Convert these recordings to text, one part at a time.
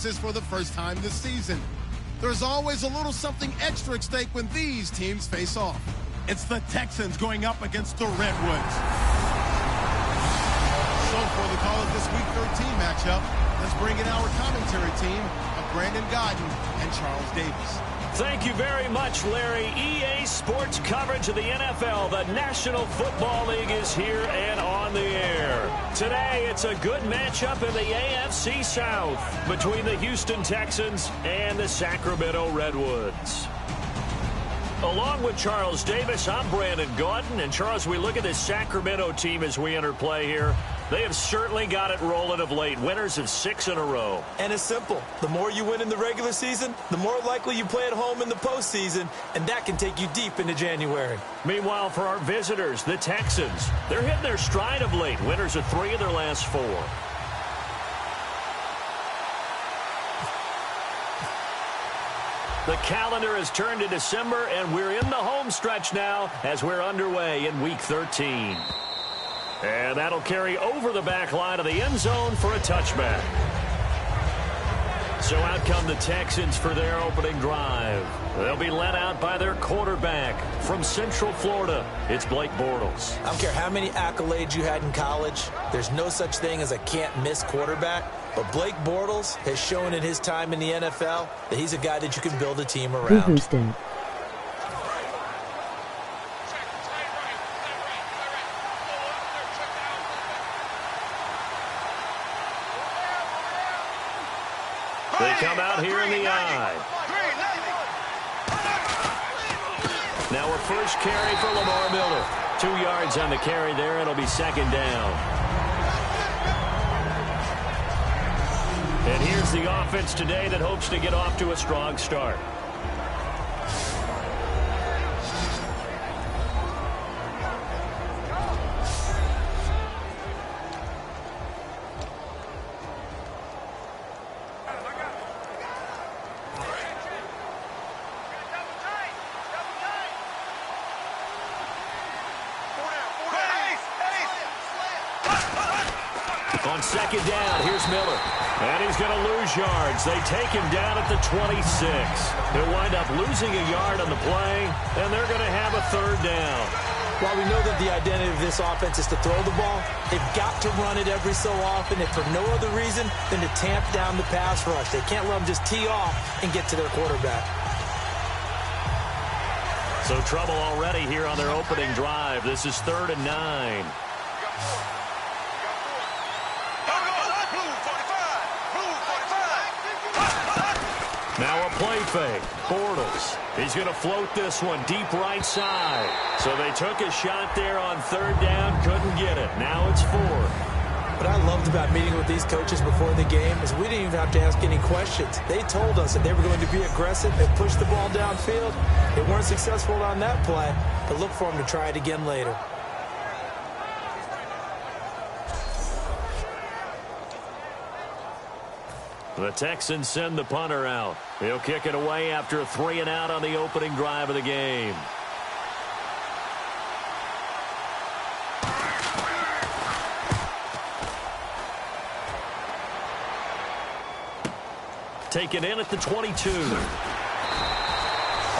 emphasis for the first time this season. There's always a little something extra at stake when these teams face off. It's the Texans going up against the Redwoods. So for the call of this Week 13 matchup, let's bring in our commentary team of Brandon Godden and Charles Davis. Thank you very much, Larry. EA Sports coverage of the NFL. The National Football League is here and on the air. Today, it's a good matchup in the AFC South between the Houston Texans and the Sacramento Redwoods. Along with Charles Davis, I'm Brandon Gaudin. And Charles, we look at this Sacramento team as we enter play here. They have certainly got it rolling of late. Winners of 6 in a row. And it's simple. The more you win in the regular season, the more likely you play at home in the postseason, and that can take you deep into January. Meanwhile, for our visitors, the Texans, they're hitting their stride of late. Winners of 3 of their last 4. The calendar has turned to December, and we're in the home stretch now as we're underway in Week 13. And that'll carry over the back line of the end zone for a touchback. So out come the Texans for their opening drive. They'll be led out by their quarterback from Central Florida. It's Blake Bortles. I don't care how many accolades you had in college. There's no such thing as a can't-miss quarterback. But Blake Bortles has shown in his time in the NFL that he's a guy that you can build a team around. Houston. They come out here in the eye. Now a first carry for Lamar Miller. 2 yards on the carry there. It'll be second down. And here's the offense today that hopes to get off to a strong start. On second down, here's Miller. And he's going to lose yards. They take him down at the 26. He'll wind up losing a yard on the play, and they're going to have a third down. While we know that the identity of this offense is to throw the ball, they've got to run it every so often, if for no other reason than to tamp down the pass rush. They can't let them just tee off and get to their quarterback. So trouble already here on their opening drive. This is 3rd and 9. Now a play fake. Bortles. He's going to float this one deep right side. So they took a shot there on 3rd down. Couldn't get it. Now it's 4th. What I loved about meeting with these coaches before the game is we didn't even have to ask any questions. They told us that they were going to be aggressive and push the ball downfield. They weren't successful on that play, but look for them to try it again later. The Texans send the punter out. He'll kick it away after a 3-and-out on the opening drive of the game. Taken in at the 22.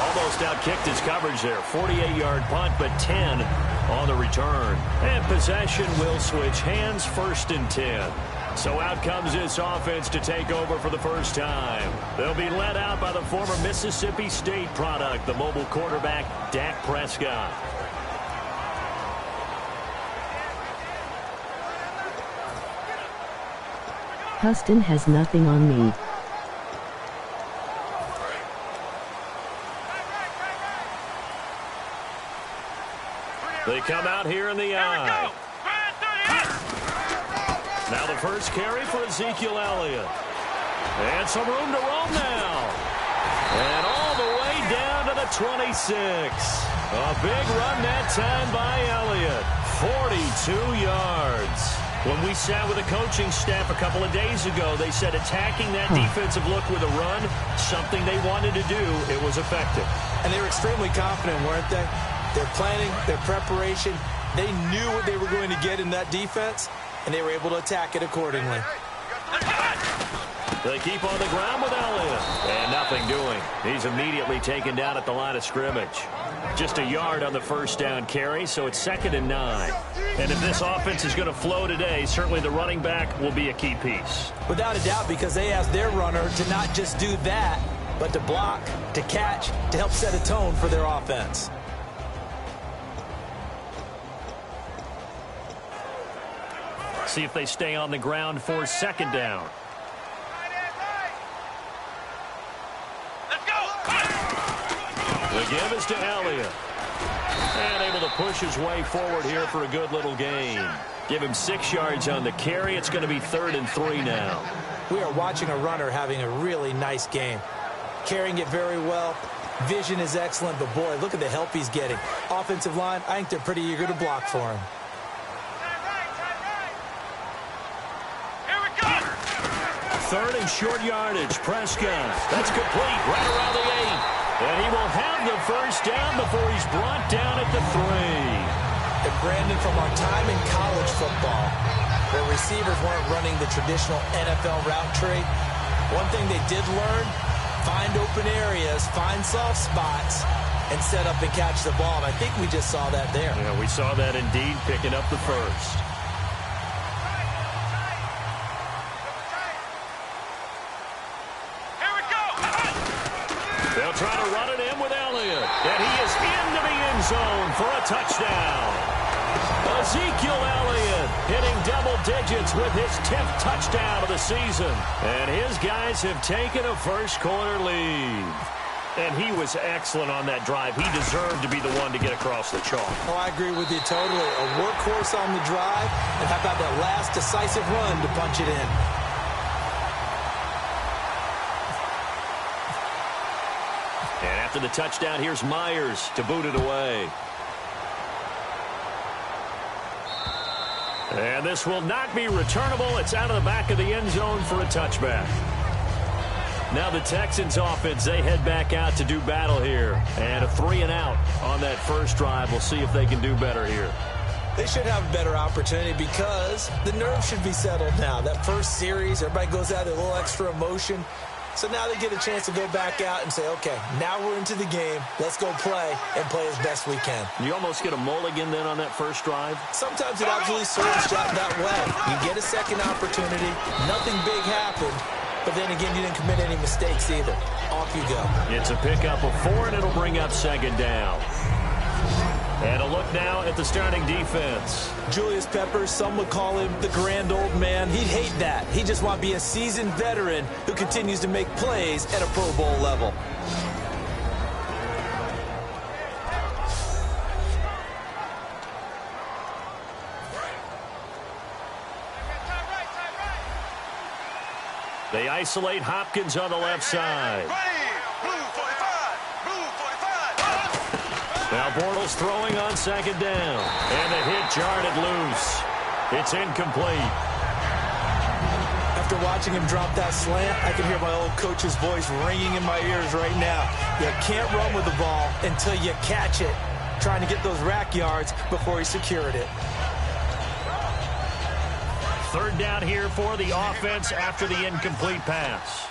Almost outkicked his coverage there. 48-yard punt, but 10 on the return. And possession will switch hands, 1st and 10. So out comes this offense to take over for the first time. They'll be led out by the former Mississippi State product, the mobile quarterback, Dak Prescott. Houston has nothing on me. They come out here in the eye. Now the first carry for Ezekiel Elliott. And some room to roam now. And all the way down to the 26. A big run that time by Elliott. 42 yards. When we sat with the coaching staff a couple of days ago, they said attacking that defensive look with a run, something they wanted to do, it was effective. And they were extremely confident, weren't they? Their planning, their preparation, they knew what they were going to get in that defense, and they were able to attack it accordingly. They keep on the ground with Elliott. And nothing doing. He's immediately taken down at the line of scrimmage. Just a yard on the first down carry, so it's 2nd and 9. And if this offense is going to flow today, certainly the running back will be a key piece. Without a doubt, because they asked their runner to not just do that, but to block, to catch, to help set a tone for their offense. See if they stay on the ground for 2nd down. The give is to Elliott. And able to push his way forward here for a good little gain. Give him 6 yards on the carry. It's going to be 3rd and 3 now. We are watching a runner having a really nice game. Carrying it very well. Vision is excellent, but boy, look at the help he's getting. Offensive line, I think they're pretty eager to block for him. 3rd and short yardage. Prescott. That's complete right around the 8. And he will have the first down before he's brought down at the 3. And Brandon, from our time in college football, where receivers weren't running the traditional NFL route tree, one thing they did learn, find open areas, find soft spots, and set up and catch the ball. And I think we just saw that there. Yeah, we saw that indeed, picking up the first. They'll try to run it in with Elliott. And he is into the end zone for a touchdown. Ezekiel Elliott hitting double digits with his 10th touchdown of the season. And his guys have taken a first-quarter lead. And he was excellent on that drive. He deserved to be the one to get across the chalk. Oh, I agree with you totally. A workhorse on the drive. And how about that last decisive run to punch it in? And after the touchdown, here's Myers to boot it away. And this will not be returnable. It's out of the back of the end zone for a touchback. Now the Texans offense, they head back out to do battle here. And a 3-and-out on that first drive. We'll see if they can do better here. They should have a better opportunity because the nerves should be settled now. That first series, everybody goes out with a little extra emotion. So now they get a chance to go back out and say, okay, now we're into the game. Let's go play and play as best we can. You almost get a mulligan then on that first drive? Sometimes it absolutely serves that way. You get a second opportunity. Nothing big happened. But then again, you didn't commit any mistakes either. Off you go. It's a pickup of 4, and it'll bring up 2nd down. And a look now at the starting defense. Julius Peppers, some would call him the grand old man. He'd hate that. He just want to be a seasoned veteran who continues to make plays at a Pro Bowl level. They isolate Hopkins on the left side. Now Bortles throwing on 2nd down. And the hit jarred it loose. It's incomplete. After watching him drop that slant, I can hear my old coach's voice ringing in my ears right now. You can't run with the ball until you catch it. Trying to get those rack yards before he secured it. 3rd down here for the offense after the incomplete pass.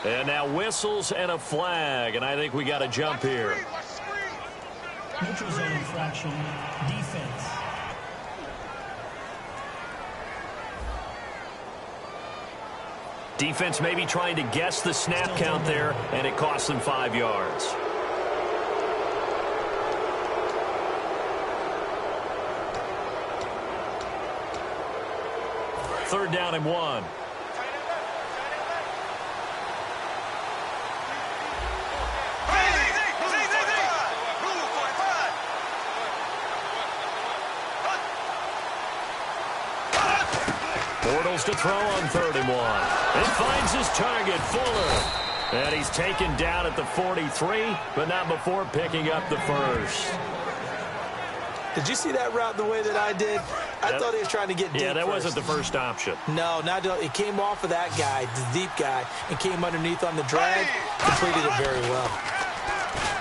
And now whistles and a flag, and I think we got a jump here. Neutral zone infraction, defense. Defense maybe trying to guess the snap count there, and it costs them 5 yards. Third down and 1. Bortles to throw on 3rd and 1. It finds his target, Fuller. And he's taken down at the 43, but not before picking up the first. Did you see that route the way that I did? I thought he was trying to get deep. Yeah, that first. wasn't the first option. No, it came off of that guy, the deep guy, and came underneath on the drag. Completed it very well.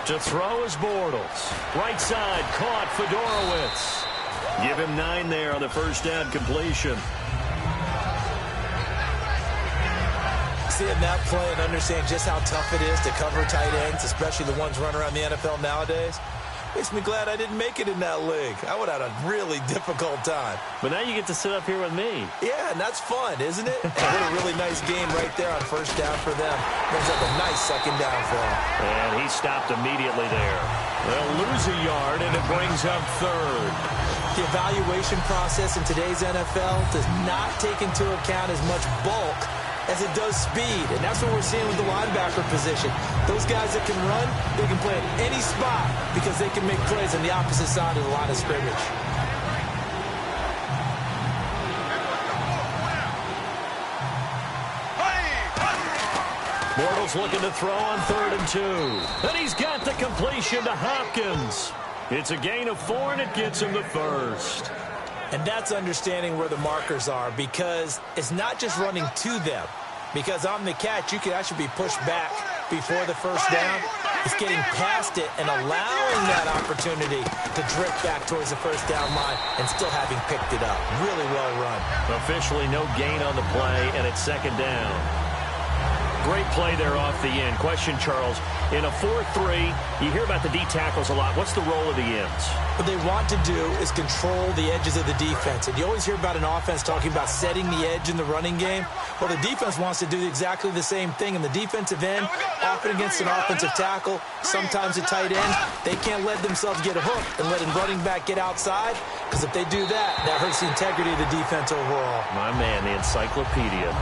To throw is Bortles. Right side, caught Fedorowicz. Give him 9 there on the first down completion. Seeing that play and understand just how tough it is to cover tight ends, especially the ones running around the NFL nowadays, makes me glad I didn't make it in that league. I would have had a really difficult time. But now you get to sit up here with me. Yeah, and that's fun, isn't it? And what a really nice game right there on first down for them. Brings up a nice second down for them. And he stopped immediately there. They'll lose a yard, and it brings up third. The evaluation process in today's NFL does not take into account as much bulk as it does speed, and that's what we're seeing with the linebacker position. Those guys that can run, they can play at any spot because they can make plays on the opposite side of the line of scrimmage. Bortles looking to throw on 3rd and 2. And he's got the completion to Hopkins. It's a gain of 4, and it gets him the first. And that's understanding where the markers are, because it's not just running to them. Because on the catch, you can actually be pushed back before the first down. It's getting past it and allowing that opportunity to drift back towards the first down line and still having picked it up. Really well run. Officially no gain on the play, and it's 2nd down. Great play there off the end. Question, Charles, in a 4-3, you hear about the D tackles a lot. What's the role of the ends? What they want to do is control the edges of the defense. And you always hear about an offense talking about setting the edge in the running game. Well, the defense wants to do exactly the same thing. In the defensive end, often against an offensive tackle, sometimes a tight end, they can't let themselves get a hook and let a running back get outside, because if they do that, that hurts the integrity of the defense overall. My man, the encyclopedia.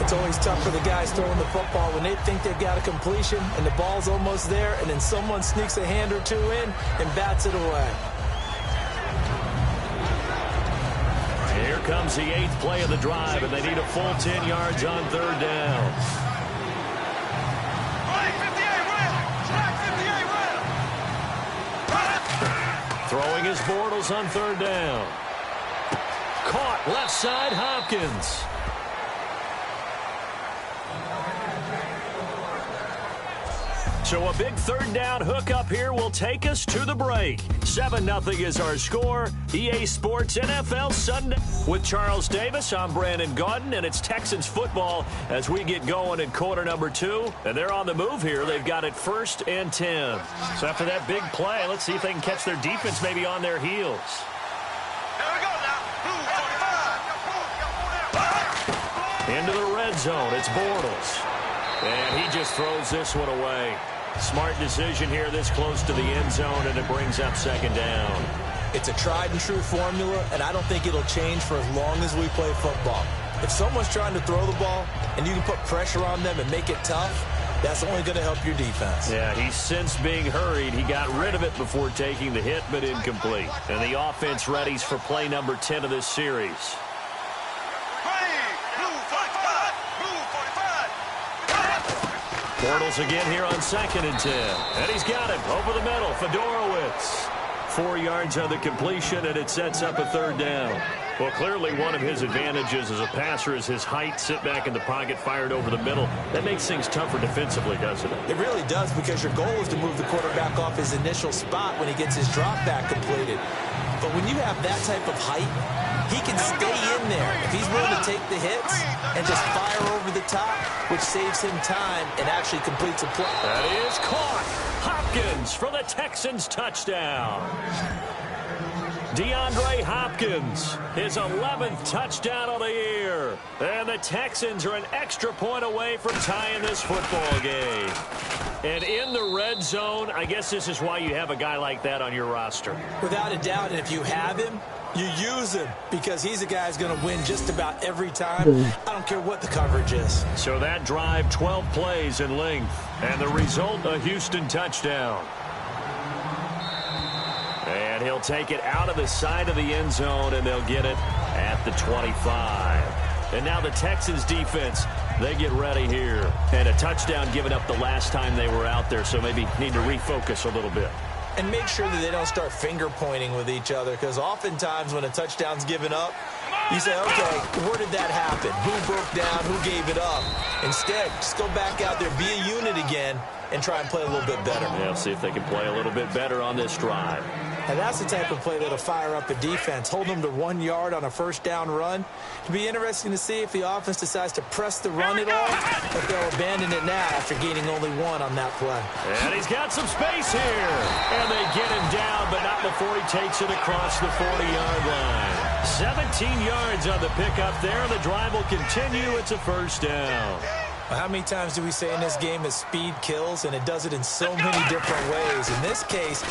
It's always tough for the guys throwing the football when they think they've got a completion and the ball's almost there, and then someone sneaks a hand or two in and bats it away. Here comes the 8th play of the drive, and they need a full 10 yards on 3rd down. Throwing his Bortles on 3rd down. Caught left side, Hopkins. So a big 3rd down hook up here will take us to the break. 7-0 is our score. EA Sports NFL Sunday. With Charles Davis, I'm Brandon Gaudin, and it's Texans football as we get going in quarter number 2. And they're on the move here. They've got it 1st and 10. So after that big play, let's see if they can catch their defense maybe on their heels. Into the red zone, it's Bortles. And he just throws this one away. Smart decision here this close to the end zone, and it brings up 2nd down. It's a tried-and-true formula, and I don't think it'll change for as long as we play football. If someone's trying to throw the ball and you can put pressure on them and make it tough, that's only going to help your defense. Yeah, he's since being hurried. He got rid of it before taking the hit, but incomplete. And the offense readies for play number 10 of this series. Bortles again here on 2nd and 10. And he's got it over the middle. Fedorowicz. 4 yards on the completion, and it sets up a 3rd down. Well, clearly one of his advantages as a passer is his height. Sit back in the pocket, fired over the middle. That makes things tougher defensively, doesn't it? It really does, because your goal is to move the quarterback off his initial spot when he gets his drop back completed. But when you have that type of height, he can stay in there if he's willing to take the hits and just fire over the top, which saves him time and actually completes a play. That is caught. Hopkins for the Texans touchdown. DeAndre Hopkins, his 11th touchdown of the year. And the Texans are an extra point away from tying this football game. And in the red zone, I guess this is why you have a guy like that on your roster. Without a doubt, and if you have him, you use him, because he's a guy who's going to win just about every time. I don't care what the coverage is. So that drive, 12 plays in length. And the result, a Houston touchdown. And he'll take it out of the side of the end zone, and they'll get it at the 25. And now the Texans defense, they get ready here. And a touchdown given up the last time they were out there, so maybe need to refocus a little bit. and make sure that they don't start finger pointing with each other, because oftentimes when a touchdown's given up, you say, okay, where did that happen? Who broke down? Who gave it up? Instead, just go back out there, be a unit again, and try and play a little bit better. Yeah, see if they can play a little bit better on this drive. And that's the type of play that'll fire up a defense. Hold them to 1 yard on a first down run. It'll be interesting to see if the offense decides to press the run at all, or if they'll abandon it now after gaining only 1 on that play. And he's got some space here. And they get him down, but not before he takes it across the 40-yard line. 17 yards on the pickup there. The drive will continue. It's a first down. Well, how many times do we say in this game that speed kills, and it does it in so many different ways? In this case,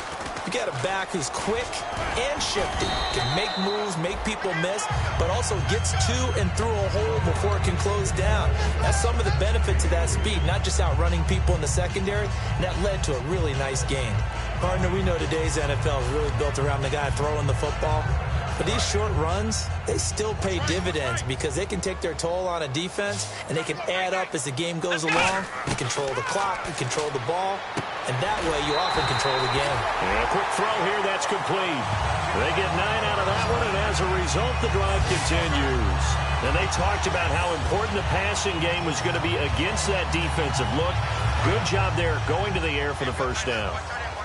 you got a back who's quick and shifty, can make moves, make people miss, but also gets to and through a hole before it can close down. That's some of the benefits of that speed, not just outrunning people in the secondary, and that led to a really nice game. Partner, we know today's NFL is really built around the guy throwing the football. But these short runs, they still pay dividends because they can take their toll on a defense, and they can add up as the game goes along. You control the clock, you control the ball, and that way you often control the game. And a quick throw here, that's complete. They get 9 out of that one, and as a result, the drive continues. And they talked about how important the passing game was going to be against that defensive look. Good job there going to the air for the first down.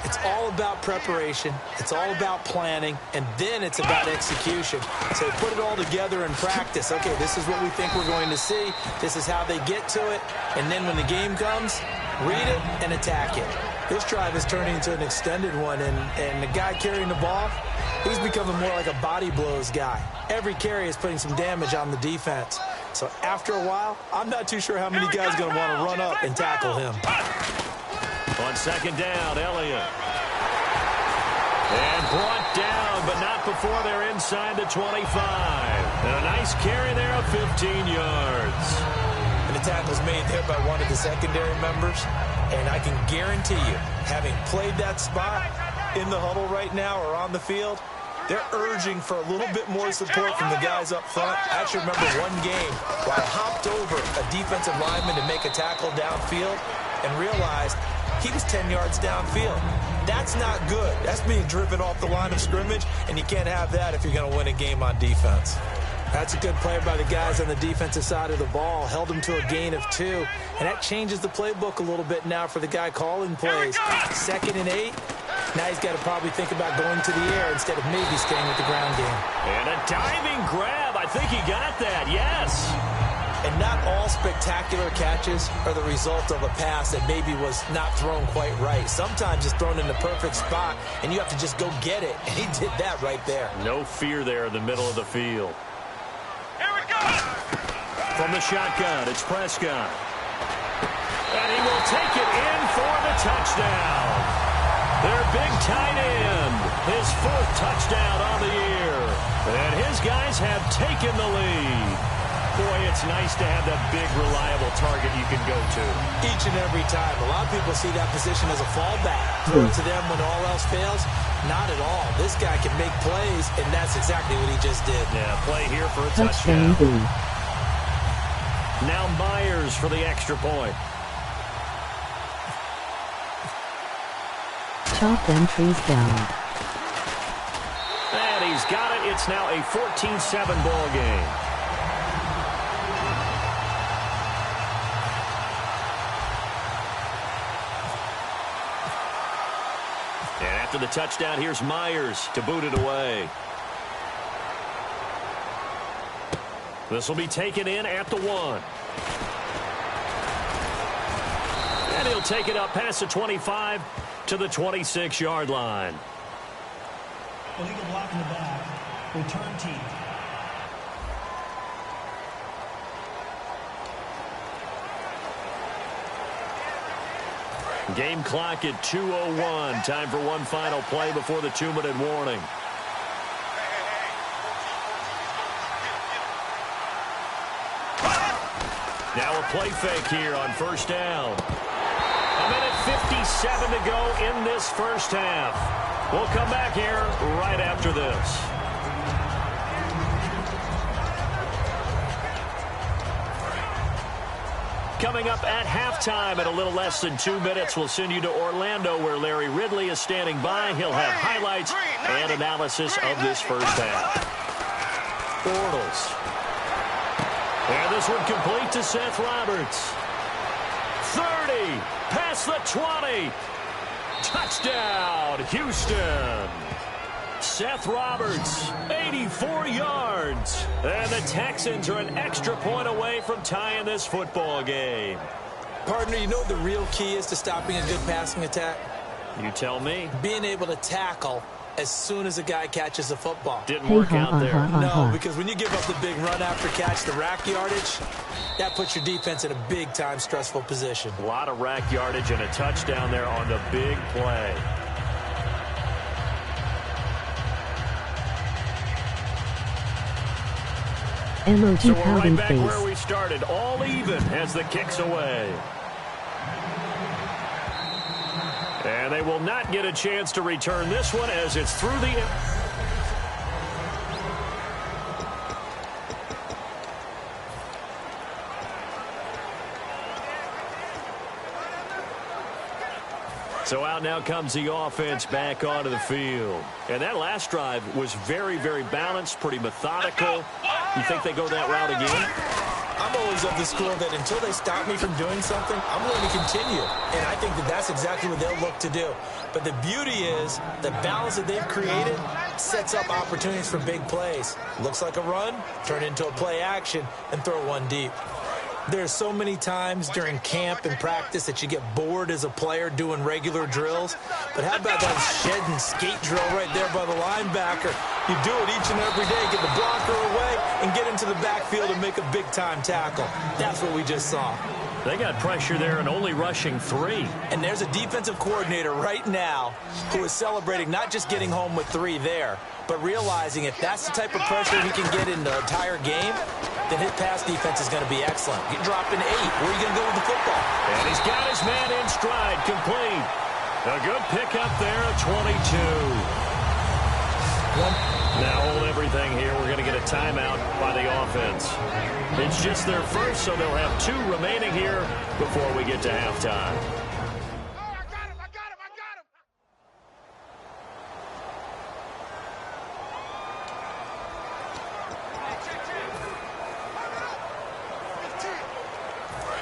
It's all about preparation. It's all about planning. And then it's about execution. So they put it all together in practice. Okay, this is what we think we're going to see. This is how they get to it. And then when the game comes, read it and attack it. This drive is turning into an extended one. And the guy carrying the ball, he's becoming more like a body blows guy. Every carry is putting some damage on the defense. So after a while, I'm not too sure how many guys are going to want to run up and tackle him. On second down, Elliott. And brought down, but not before they're inside the 25. And a nice carry there of 15 yards. And the tackle's made there by one of the secondary members. And I can guarantee you, having played that spot in the huddle right now or on the field, they're urging for a little bit more support from the guys up front. I actually remember one game where I hopped over a defensive lineman to make a tackle downfield and realized he was 10 yards downfield. That's not good. That's being driven off the line of scrimmage, and you can't have that if you're going to win a game on defense. That's a good play by the guys on the defensive side of the ball. Held them to a gain of 2, and that changes the playbook a little bit now for the guy calling plays. 2nd and 8. Now he's got to probably think about going to the air instead of maybe staying with the ground game. And a diving grab. I think he got that, yes. And not all spectacular catches are the result of a pass that maybe was not thrown quite right. Sometimes it's thrown in the perfect spot, and you have to just go get it. And he did that right there. No fear there in the middle of the field. Here we go! From the shotgun, it's Prescott. And he will take it in for the touchdown. Their big tight end, his 4th touchdown on the year. And his guys have taken the lead. Boy, it's nice to have that big, reliable target you can go to. Each and every time. A lot of people see that position as a fallback. Throw it to them when all else fails. Not at all. This guy can make plays, and that's exactly what he just did. Yeah, play here for a touchdown. Now Myers for the extra point. Chop them trees down. And he's got it. It's now a 14-7 ball game. And after the touchdown, here's Myers to boot it away. This will be taken in at the 1. And he'll take it up past the 25 to the 26-yard line. Illegal block in the back. Return team. Game clock at 2:01. Time for one final play before the 2-minute warning. Now a play fake here on first down. A minute 57 to go in this first half. We'll come back here right after this. coming up at halftime in a little less than 2 minutes. We'll send you to Orlando, where Larry Ridley is standing by. He'll have highlights and analysis of this first half. Bortles. And this one complete to Seth Roberts. 30, past the 20. Touchdown, Houston. Seth Roberts, 84 yards. And the Texans are an extra point away from tying this football game. Partner, you know what the real key is to stopping a good passing attack? You tell me. Being able to tackle as soon as a guy catches the football. Didn't work out there. No, because when you give up the big run after catch, the rack yardage, that puts your defense in a big-time stressful position. A lot of rack yardage and a touchdown there on the big play. MOG So we're pouting right back face. where we started, all even as the kick's away. And they will not get a chance to return this one as it's through the... So out now comes the offense back onto the field. And that last drive was very, very balanced, pretty methodical. You think they go that route again? I'm always of the school that until they stop me from doing something, I'm going to continue. And I think that that's exactly what they'll look to do. But the beauty is the balance that they've created sets up opportunities for big plays. Looks like a run, turn into a play action, and throw one deep. There's so many times during camp and practice that you get bored as a player doing regular drills. But how about that shed and skate drill right there by the linebacker? You do it each and every day, get the blocker away, and get into the backfield and make a big-time tackle. That's what we just saw. They got pressure there and only rushing 3. And there's a defensive coordinator right now who is celebrating not just getting home with 3 there, but realizing if that's the type of pressure he can get in the entire game, then his pass defense is going to be excellent. You're dropping 8. Where are you going to go with the football? And he's got his man in stride, complete. A good pickup there, 22. Now hold everything here. We're going to get a timeout by the offense. It's just their first, so they'll have 2 remaining here before we get to halftime.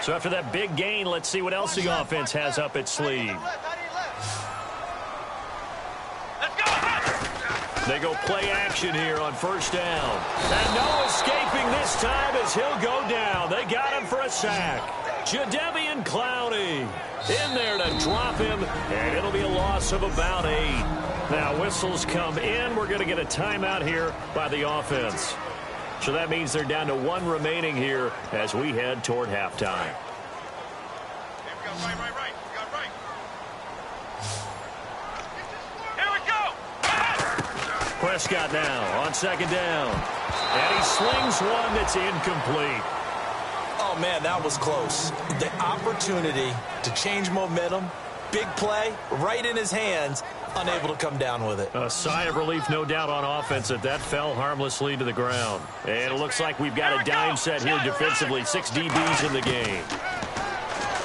So after that big gain, let's see what else the offense has up its sleeve. They go play action here on first down. And no escaping this time as he'll go down. They got him for a sack. Jadeveon Clowney in there to drop him, and it'll be a loss of about 8. Now whistles come in. We're going to get a timeout here by the offense. So that means they're down to 1 remaining here as we head toward halftime. Right. Prescott now on second down. And he slings one that's incomplete. Oh, man, that was close. The opportunity to change momentum, big play, right in his hands, unable to come down with it. A sigh of relief, no doubt, on offense that fell harmlessly to the ground. And it looks like we've got a dime set here defensively. 6 DBs in the game.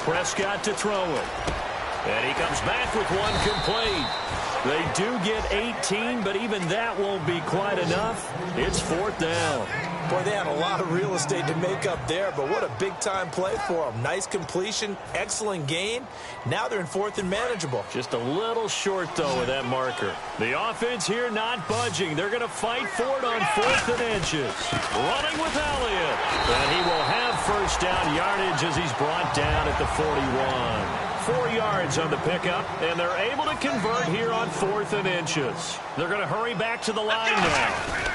Prescott to throw it. And he comes back with 1 complete. They do get 18, but even that won't be quite enough. It's 4th down. Boy, they had a lot of real estate to make up there, but what a big-time play for them. Nice completion, excellent gain. Now they're in 4th and manageable. Just a little short, though, with that marker. The offense here not budging. They're going to fight for it on 4th and inches. Running with Elliott. And he will have first down yardage as he's brought down at the 41. 4 yards on the pickup, and they're able to convert here on 4th and inches. They're going to hurry back to the line now.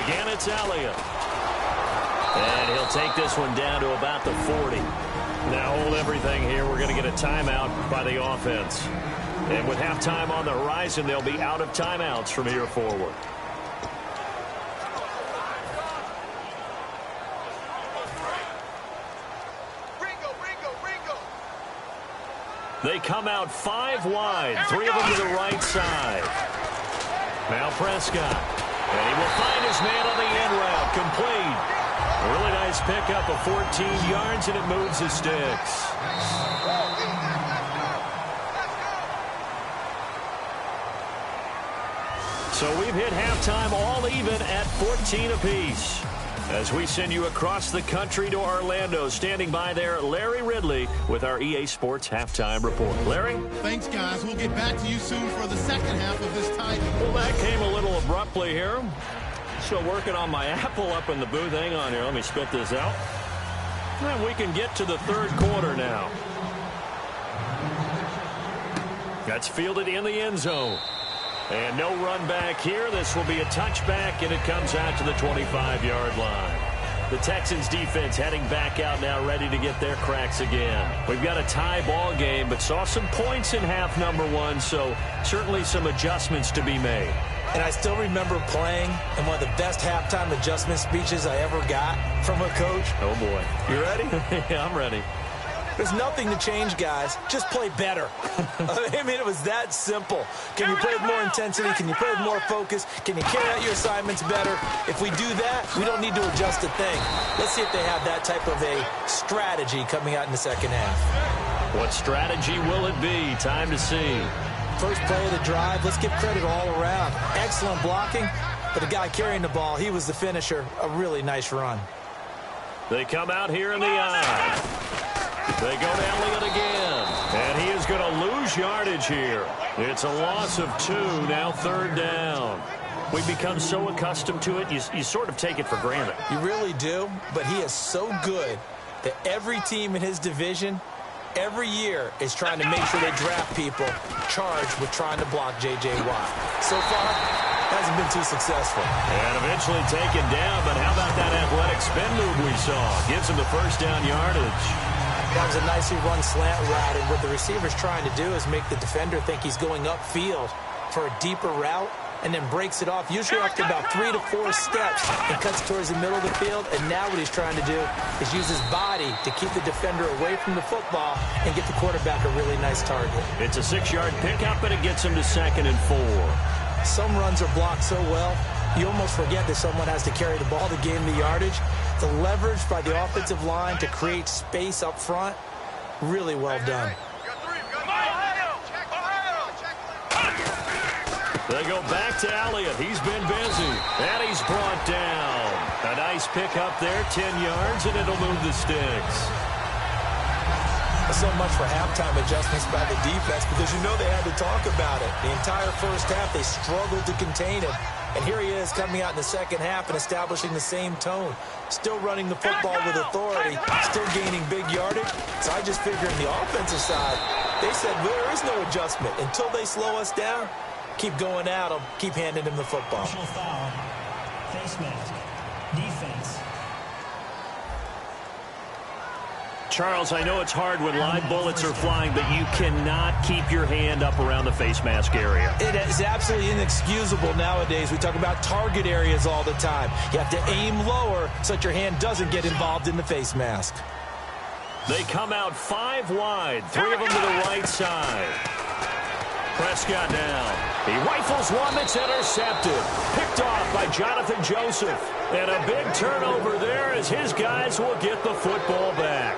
Again, it's Elliott. And he'll take this one down to about the 40. Now hold everything here. We're going to get a timeout by the offense. And with halftime on the horizon, they'll be out of timeouts from here forward. They come out 5 wide, 3 of them to the right side. Now Prescott. And he will find his man on the end route, complete. A really nice pickup of 14 yards, and it moves the sticks. So we've hit halftime all even at 14 apiece. As we send you across the country to Orlando, standing by there, Larry Ridley with our EA Sports Halftime Report. Larry? Thanks, guys. We'll get back to you soon for the second half of this tie. Well, that came a little abruptly here. Still working on my apple up in the booth. Hang on here. Let me spit this out. And we can get to the third quarter now. That's fielded in the end zone. And no run back here. This will be a touchback, and it comes out to the 25-yard line. The Texans defense heading back out now, ready to get their cracks again. We've got a tie ball game, but saw some points in half number one, so certainly some adjustments to be made. And I still remember playing in one of the best halftime adjustment speeches I ever got from a coach. Oh, boy. You ready? Yeah, I'm ready. There's nothing to change, guys. Just play better. I mean, it was that simple. Can you play with more intensity? Can you play with more focus? Can you carry out your assignments better? If we do that, we don't need to adjust a thing. Let's see if they have that type of a strategy coming out in the second half. What strategy will it be? Time to see. First play of the drive, let's give credit all around. Excellent blocking, but the guy carrying the ball, he was the finisher. A really nice run. They come out here in the eye. They go to Elliott again. And he is going to lose yardage here. It's a loss of 2, now third down. We've become so accustomed to it, you sort of take it for granted. You really do, but he is so good that every team in his division every year is trying to make sure they draft people charged with trying to block J.J. Watt. So far, hasn't been too successful. And eventually taken down, but how about that athletic spin move we saw? Gives him the first down yardage. That was a nicely run slant route, and what the receiver's trying to do is make the defender think he's going upfield for a deeper route, and then breaks it off, usually after about 3 to 4 steps, and cuts towards the middle of the field. And now what he's trying to do is use his body to keep the defender away from the football and get the quarterback a really nice target. It's a 6-yard pickup, but it gets him to 2nd and 4. Some runs are blocked so well, you almost forget that someone has to carry the ball to gain the yardage. The leverage by the offensive line to create space up front, really well done. They go back to Elliott. He's been busy. And he's brought down. A nice pickup there, 10 yards, and it'll move the sticks. So much for halftime adjustments by the defense, because you know they had to talk about it. The entire first half, they struggled to contain him. And here he is coming out in the second half and establishing the same tone. Still running the football with authority, still gaining big yardage. So I just figure on the offensive side, they said there is no adjustment. Until they slow us down, keep going at him, keep handing him the football. Personal foul, face mask, defense. Charles, I know it's hard when live bullets are flying, but you cannot keep your hand up around the face mask area. It is absolutely inexcusable nowadays. We talk about target areas all the time. You have to aim lower so that your hand doesn't get involved in the face mask. They come out 5 wide, 3 of them to the right side. Prescott down. He rifles one that's intercepted. Picked off by Jonathan Joseph. And a big turnover there as his guys will get the football back.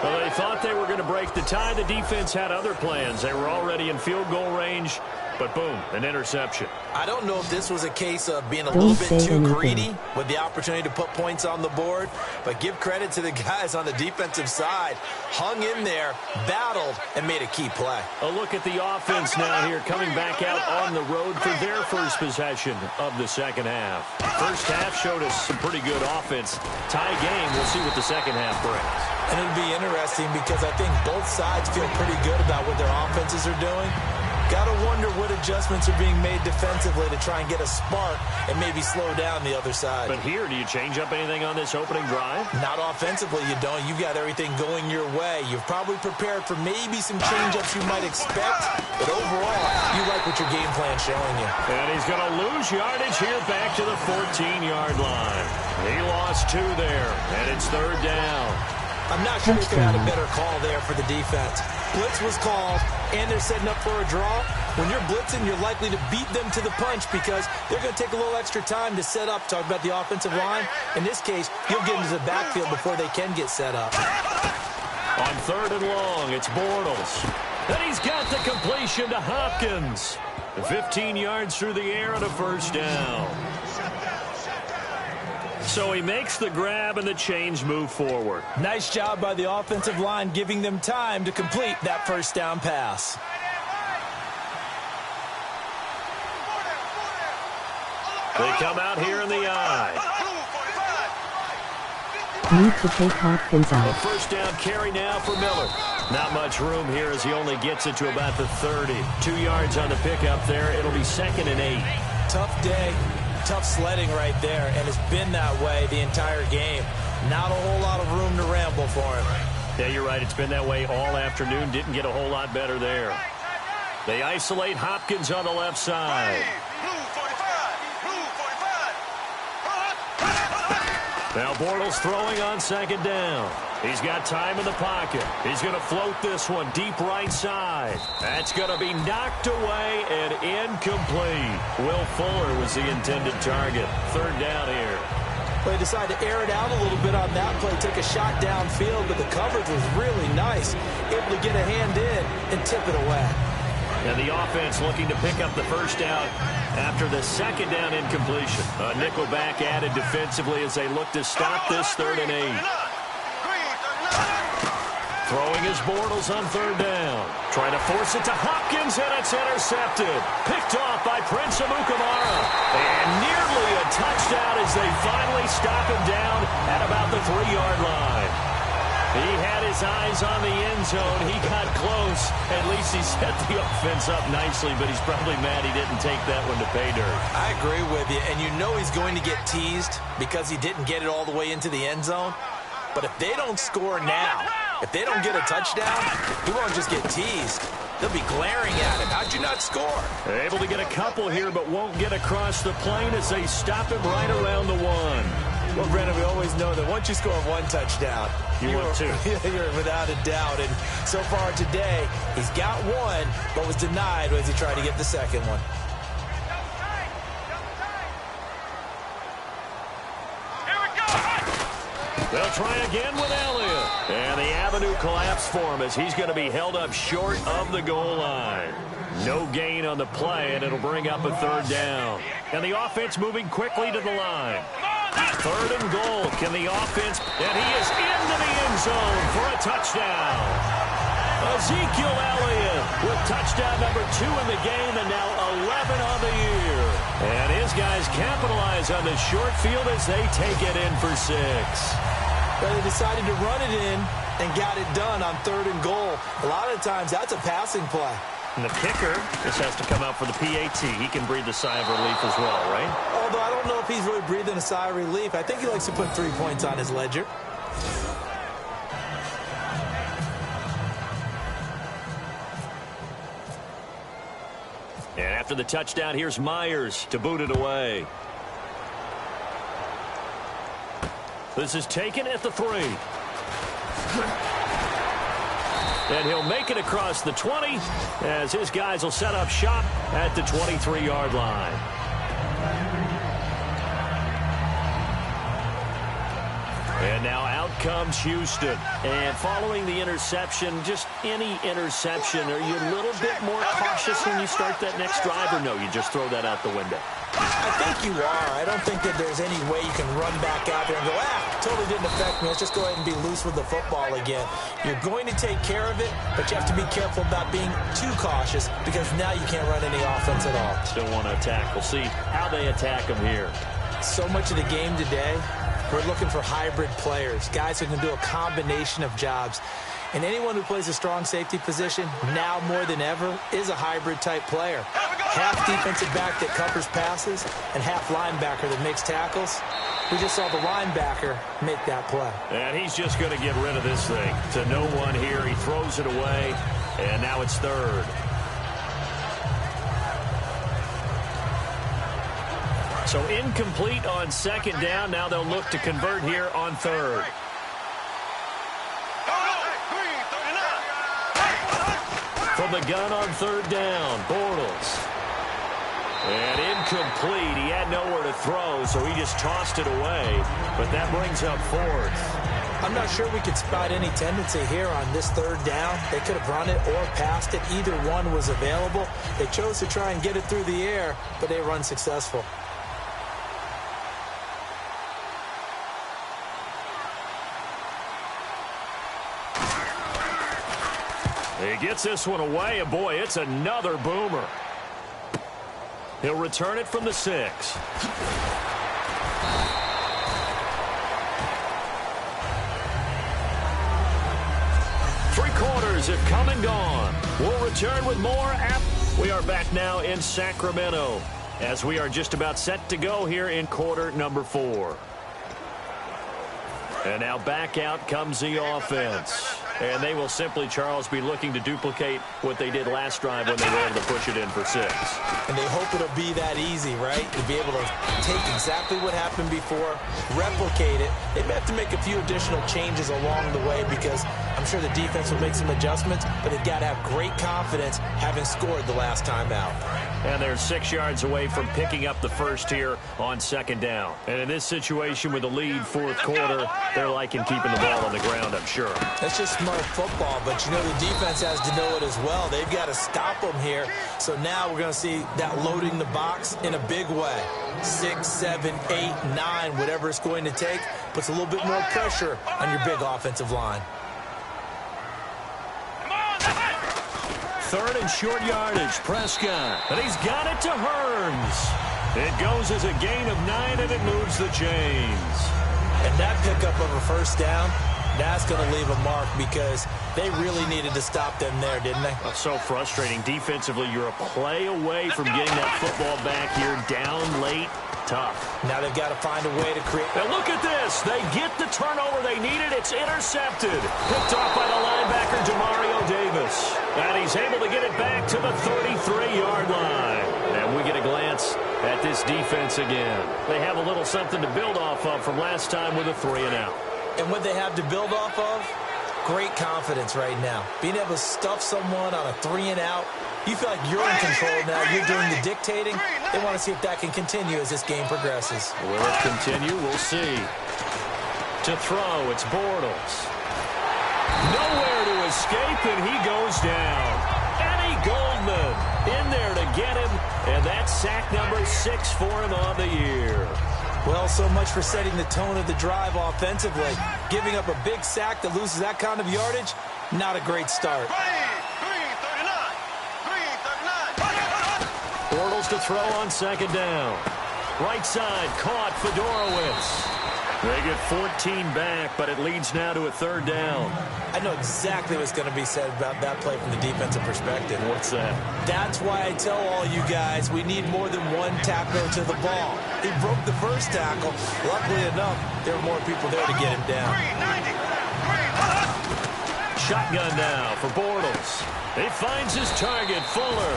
Well, they thought they were going to break the tie. The defense had other plans. They were already in field goal range, but boom, an interception. I don't know if this was a case of being a little bit too greedy with the opportunity to put points on the board, but give credit to the guys on the defensive side. Hung in there, battled, and made a key play. A look at the offense now here, coming back out on the road for their first possession of the second half. First half showed us some pretty good offense. Tie game, we'll see what the second half brings. And it'll be interesting because I think both sides feel pretty good about what their offenses are doing. Got to wonder what adjustments are being made defensively to try and get a spark and maybe slow down the other side. But here, do you change up anything on this opening drive? Not offensively, you don't. You've got everything going your way. You've probably prepared for maybe some change-ups you might expect, but overall, you like what your game plan's showing you. And he's going to lose yardage here back to the 14-yard line. He lost 2 there, and it's third down. I'm not sure if they had a better call there for the defense. Blitz was called, and they're setting up for a draw. When you're blitzing, you're likely to beat them to the punch because they're going to take a little extra time to set up. Talk about the offensive line. In this case, you'll get into the backfield before they can get set up. On 3rd and long, it's Bortles. And he's got the completion to Hopkins. 15 yards through the air and a first down. So he makes the grab and the chains move forward. Nice job by the offensive line giving them time to complete that first down pass. They come out here in the eye. Need to take Hopkins A out. first down carry now for Miller. Not much room here as he only gets it to about the 30. 2 yards on the pickup there. It'll be 2nd and 8. Tough day, tough sledding right there, and it's been that way the entire game. Not a whole lot of room to ramble for him. Yeah, you're right. It's been that way all afternoon. Didn't get a whole lot better there. They isolate Hopkins on the left side. Now Bortles throwing on 2nd down. He's got time in the pocket. He's going to float this one deep right side. That's going to be knocked away and incomplete. Will Fuller was the intended target. 3rd down here. They decided to air it out a little bit on that play, take a shot downfield, but the coverage was really nice. Able to get a hand in and tip it away. And the offense looking to pick up the first down after the 2nd down incompletion. A nickelback added defensively as they look to stop this 3rd and 8. Throwing his Bortles on 3rd down. Trying to force it to Hopkins, and it's intercepted. Picked off by Prince Amukamara. And nearly a touchdown as they finally stop him down at about the 3-yard line. He had his eyes on the end zone. He got close. At least he set the offense up nicely, but he's probably mad he didn't take that one to pay dirt. I agree with you, and you know he's going to get teased because he didn't get it all the way into the end zone. But if they don't score now, if they don't get a touchdown, he won't just get teased. They'll be glaring at him. How'd you not score? They're able to get a couple here, but won't get across the plane as they stop him right around the 1. Well, Brandon, we always know that once you score 1 touchdown, you want 2. You're without a doubt. And so far today, he's got 1, but was denied as he tried to get the 2nd one. They'll try again with Elliott. And the avenue collapsed for him as he's going to be held up short of the goal line. No gain on the play, and it'll bring up a 3rd down. And the offense moving quickly to the line. 3rd and goal. Can the offense... And he is into the end zone for a touchdown. Ezekiel Elliott with touchdown number 2 in the game and now 11 on the year. And his guys capitalize on the short field as they take it in for 6. But they decided to run it in and got it done on 3rd and goal. A lot of times that's a passing play. And the kicker just has to come out for the PAT. He can breathe a sigh of relief as well, right? Although I don't know if he's really breathing a sigh of relief. I think he likes to put 3 points on his ledger. And after the touchdown, here's Myers to boot it away. This is taken at the 3. And he'll make it across the 20 as his guys will set up shop at the 23-yard line. And now out comes Houston. And following the interception, just any interception, are you a little bit more cautious when you start that next drive, or no, you just throw that out the window? I think you are. I don't think that there's any way you can run back out there and go, totally didn't affect me. Let's just go ahead and be loose with the football again. You're going to take care of it, but you have to be careful about being too cautious because now you can't run any offense at all. Still want to attack. We'll see how they attack them here. So much of the game today, we're looking for hybrid players, guys who can do a combination of jobs. And anyone who plays a strong safety position, now more than ever, is a hybrid-type player. Half defensive back that covers passes and half linebacker that makes tackles. We just saw the linebacker make that play. And he's just going to get rid of this thing. To no one here. He throws it away, and now it's 3rd. So incomplete on 2nd down. Now they'll look to convert here on 3rd. From the gun on third down. Bortles. And incomplete. He had nowhere to throw, so he just tossed it away. But that brings up fourth. I'm not sure we could spot any tendency here on this third down. They could have run it or passed it. Either one was available. They chose to try and get it through the air, but they were unsuccessful. He gets this one away, and boy, it's another boomer. He'll return it from the 6. Three quarters have come and gone. We'll return with more. We are back now in Sacramento as we are just about set to go here in quarter number 4. And now back out comes the offense. And they will simply, Charles, be looking to duplicate what they did last drive when they were able to push it in for 6. And they hope it'll be that easy, right? To be able to take exactly what happened before, replicate it. They may have to make a few additional changes along the way because I'm sure the defense will make some adjustments, but they've got to have great confidence having scored the last time out. And they're 6 yards away from picking up the first here on second down. And in this situation with the lead fourth quarter, they're liking keeping the ball on the ground, I'm sure. That's just smart football, but you know the defense has to know it as well. They've got to stop them here. So now we're going to see that loading the box in a big way. 6, 7, 8, 9, whatever it's going to take, puts a little bit more pressure on your big offensive line. Third and short yardage, Prescott. And he's got it to Hearns. It goes as a gain of 9, and it moves the chains. And that pickup of a first down, that's going to leave a mark because they really needed to stop them there, didn't they? That's so frustrating. Defensively, you're a play away from getting that football back here down late. Tough. Now they've got to find a way to create. Now look at this. They get the turnover they needed. It's intercepted. Picked off by the linebacker, Demario Davis. And he's able to get it back to the 33-yard line. And we get a glance at this defense again. They have a little something to build off of from last time with a 3-and-out. And what they have to build off of, great confidence right now. Being able to stuff someone on a 3-and-out, you feel like you're in control now. You're doing the dictating. They want to see if that can continue as this game progresses. Will it continue? We'll see. To throw, it's Bortles. Nowhere to escape, and he goes down. Eddie Goldman in there to get him, and that's sack number 6 for him on the year. Well, so much for setting the tone of the drive offensively. Giving up a big sack that loses that kind of yardage, not a great start. Bortles to throw on second down. Right side, caught Fedorowicz. They get 14 back, but it leads now to a third down. I know exactly what's going to be said about that play from the defensive perspective. What's that? That's why I tell all you guys we need more than one tackler to the ball. He broke the first tackle. Luckily enough, there were more people there to get him down. Shotgun now for Bortles. He finds his target, Fuller.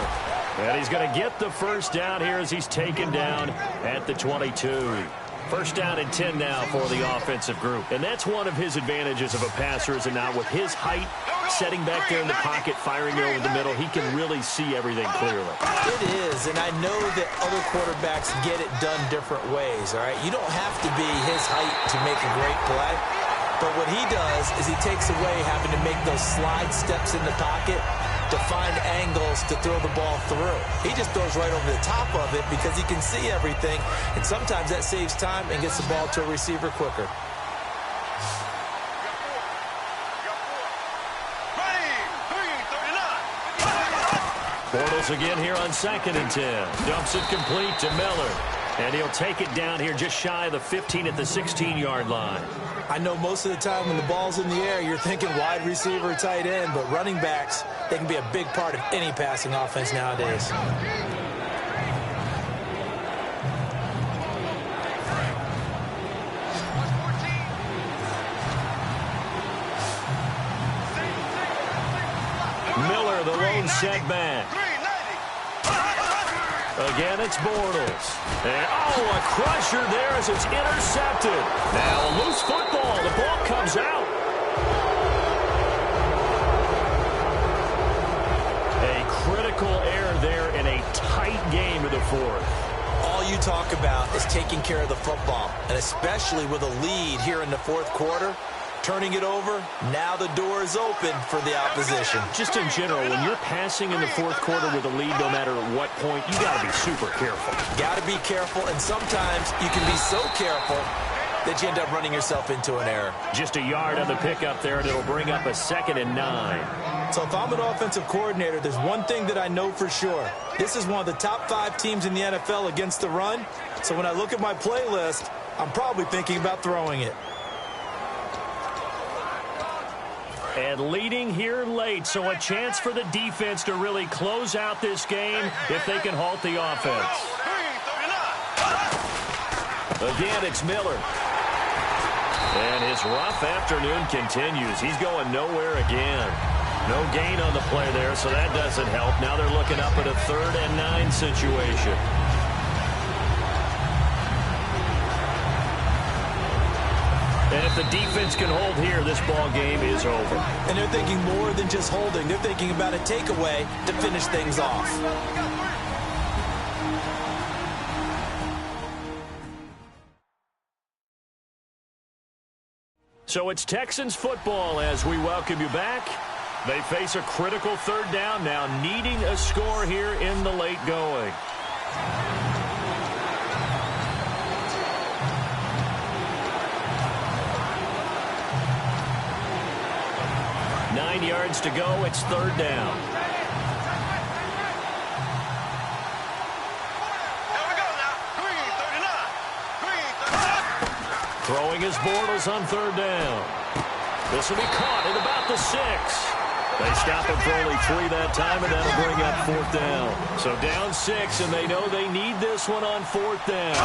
And he's going to get the first down here as he's taken down at the 22. First down and 10 now for the offensive group. And that's one of his advantages of a passer, is it not? With his height, setting back there in the pocket, firing it over the middle, he can really see everything clearly. It is, and I know that other quarterbacks get it done different ways, all right? You don't have to be his height to make a great play. But what he does is he takes away having to make those slide steps in the pocket to find angles to throw the ball through. He just throws right over the top of it because he can see everything, and sometimes that saves time and gets the ball to a receiver quicker. Bortles again here on second and 10. Dumps it complete to Miller. And he'll take it down here just shy of the 15 at the 16-yard line. I know most of the time when the ball's in the air, you're thinking wide receiver, tight end, but running backs, they can be a big part of any passing offense nowadays. Miller, the lone setback. Again, it's Bortles. And, a crusher there as it's intercepted. Now a loose football. The ball comes out. A game in the fourth. All you talk about is taking care of the football, and especially with a lead here in the fourth quarter, turning it over, now the door is open for the opposition. Just in general, when you're passing in the fourth quarter with a lead, no matter what point, you got to be super careful. Got to be careful, and sometimes you can be so careful that you end up running yourself into an error. Just a yard on the pickup there, and it'll bring up a 2nd and 9. So if I'm an offensive coordinator, there's one thing that I know for sure. This is one of the top 5 teams in the NFL against the run. So when I look at my playlist, I'm probably thinking about throwing it. And leading here late, so a chance for the defense to really close out this game if they can halt the offense. Again, it's Miller. And his rough afternoon continues. He's going nowhere again. No gain on the play there, so that doesn't help. Now they're looking up at a 3rd and 9 situation. And if the defense can hold here, this ball game is over. And they're thinking more than just holding. They're thinking about a takeaway to finish things off. So it's Texans football as we welcome you back. They face a critical 3rd down now, needing a score here in the late going. Nine yards to go. It's 3rd down. Throwing his Bortles on 3rd down. This will be caught at about the 6. They stop him for only 3 that time, and that'll bring up 4th down. So down 6, and they know they need this one on 4th down.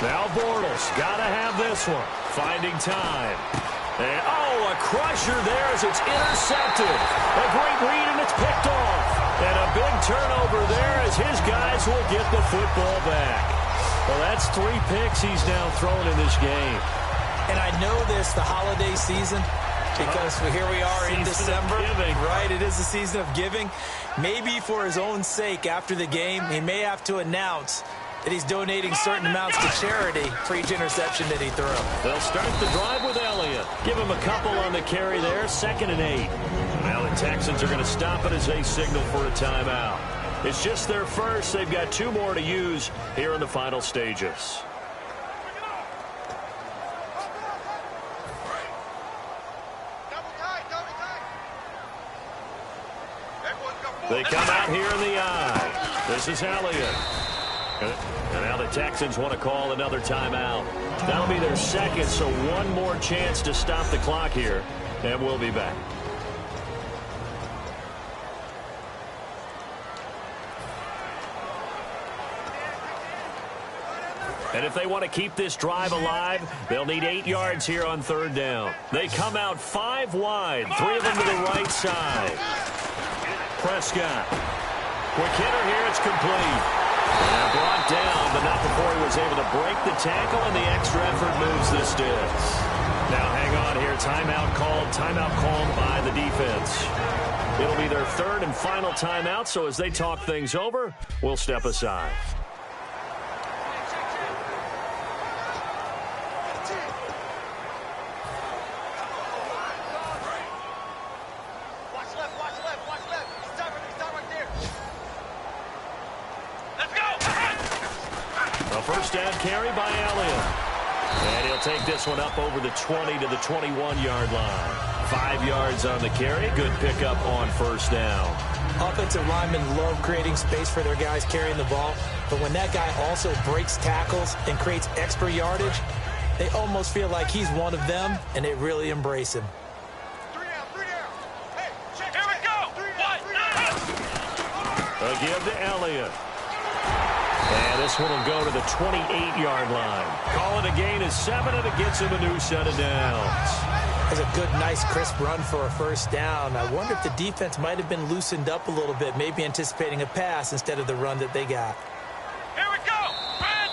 Now Bortles got to have this one. Finding time. And, a crusher there as it's intercepted. A great read, and it's picked off. And a big turnover there as his guys will get the football back. Well, that's 3 picks he's now thrown in this game. And I know this, the holiday season, because here we are in December. Right, it is the season of giving. Maybe for his own sake after the game, he may have to announce that he's donating certain amounts to charity for each interception that he threw. They'll start the drive with Elliott. Give him a couple on the carry there, 2nd and 8. Now the Texans are going to stop it as they signal for a timeout. It's just their first. They've got 2 more to use here in the final stages. They come out here in the eye. This is Elliott. And now the Texans want to call another timeout. That'll be their 2nd, so 1 more chance to stop the clock here. And we'll be back. And if they want to keep this drive alive, they'll need 8 yards here on 3rd down. They come out 5 wide, 3 of them to the right side. Prescott. Quick hitter here, it's complete. And brought down, but not before he was able to break the tackle, and the extra effort moves the sticks. Now hang on here, timeout called by the defense. It'll be their 3rd and final timeout, so as they talk things over, we'll step aside. First down carry by Elliott. And he'll take this one up over the 20 to the 21-yard line. 5 yards on the carry. Good pickup on 1st down. Offensive linemen love creating space for their guys carrying the ball. But when that guy also breaks tackles and creates extra yardage, they almost feel like he's one of them, and they really embrace him. 3 down. Hey, check. Here we go. A give to Elliott. And this one will go to the 28-yard line. Call it a gain of 7, and it gets him a new set of downs. That's a good, nice, crisp run for a 1st down. I wonder if the defense might have been loosened up a little bit, maybe anticipating a pass instead of the run that they got. Here we go. Red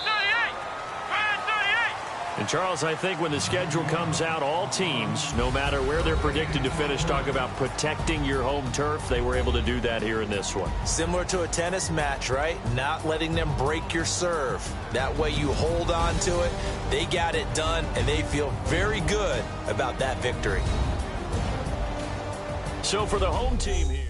38. And, Charles, I think when the schedule comes out, all teams, no matter where they're predicted to finish, talk about protecting your home turf. They were able to do that here in this one. Similar to a tennis match, right? Not letting them break your serve. That way you hold on to it. They got it done, and they feel very good about that victory. So for the home team here.